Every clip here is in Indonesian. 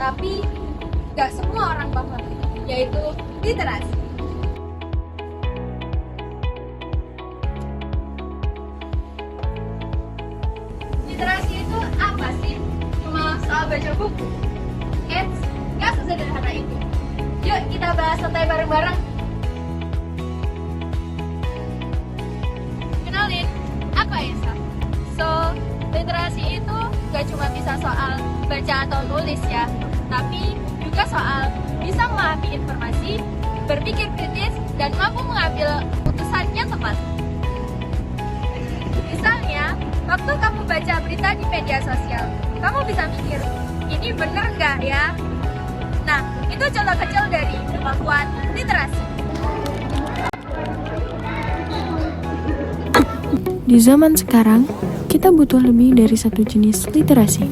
tapi gak semua orang paham, yaitu literasi. Literasi itu apa sih? Cuma soal baca buku? Gak sesederhana itu. Yuk kita bahas santai bareng-bareng. Kenalin, aku Aisyah. So, literasi itu gak cuma bisa soal baca atau tulis ya, tapi juga soal bisa memahami informasi, berpikir kritis, dan mampu mengambil keputusan yang tepat. Misalnya, waktu kamu baca berita di media sosial, kamu bisa mikir, ini bener nggak ya? Nah, itu contoh kecil dari kemampuan literasi. Di zaman sekarang, kita butuh lebih dari satu jenis literasi.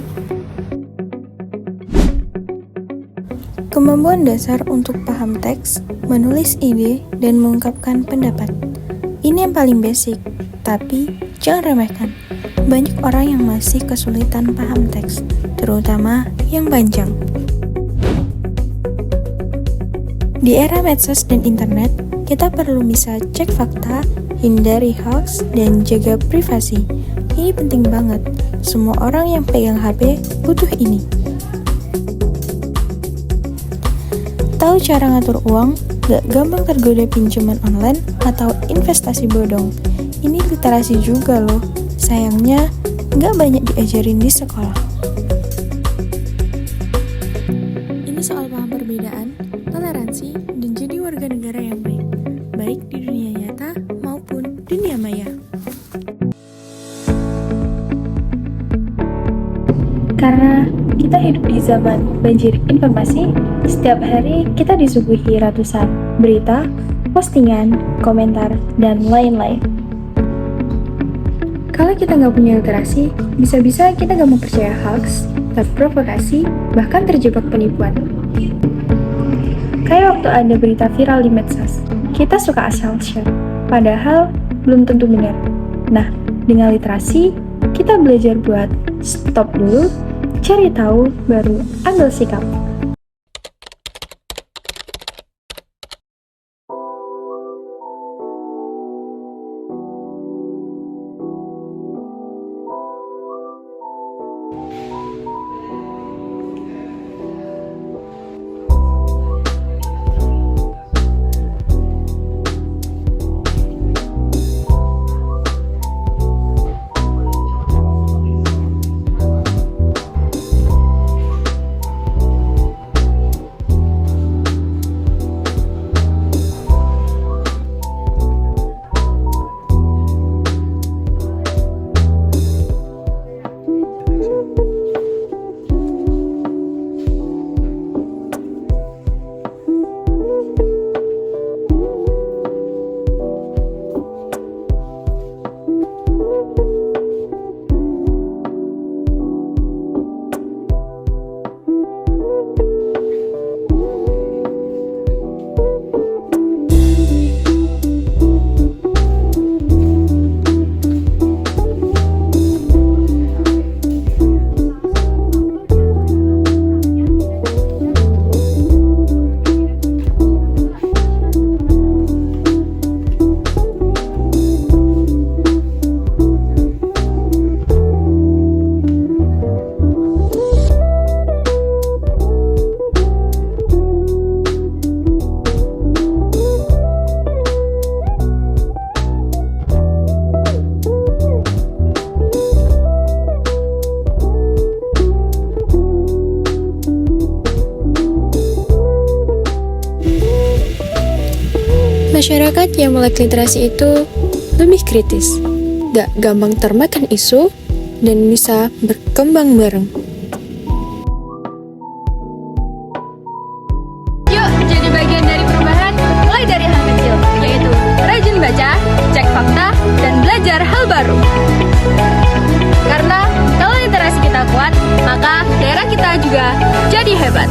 Kemampuan dasar untuk paham teks, menulis ide, dan mengungkapkan pendapat. Ini yang paling basic, tapi jangan remehkan. Banyak orang yang masih kesulitan paham teks, terutama yang panjang. Di era medsos dan internet, kita perlu bisa cek fakta, hindari hoax, dan jaga privasi. Ini penting banget. Semua orang yang pegang HP butuh ini. Tahu cara ngatur uang, gak gampang tergoda pinjaman online atau investasi bodong. Ini literasi juga loh. Sayangnya, gak banyak diajarin di sekolah. Ini soal paham perbedaan, toleransi, dan jadi warga negara yang baik. Baik di dunia nyata maupun dunia maya. Karena kita hidup di zaman banjir informasi, setiap hari kita disuguhi ratusan berita, postingan, komentar, dan lain-lain. Kalau kita nggak punya literasi, bisa-bisa kita nggak mau percaya hoax, terprovokasi, bahkan terjebak penipuan. Kayak waktu ada berita viral di medsos, kita suka asal share, padahal belum tentu benar. Nah, dengan literasi, kita belajar buat stop dulu, cari tahu, baru ambil sikap. Masyarakat yang melek literasi itu lebih kritis, gak gampang termakan isu, dan bisa berkembang bareng. Yuk jadi bagian dari perubahan, mulai dari hal kecil, yaitu rajin baca, cek fakta, dan belajar hal baru. Karena kalau literasi kita kuat, maka daerah kita juga jadi hebat.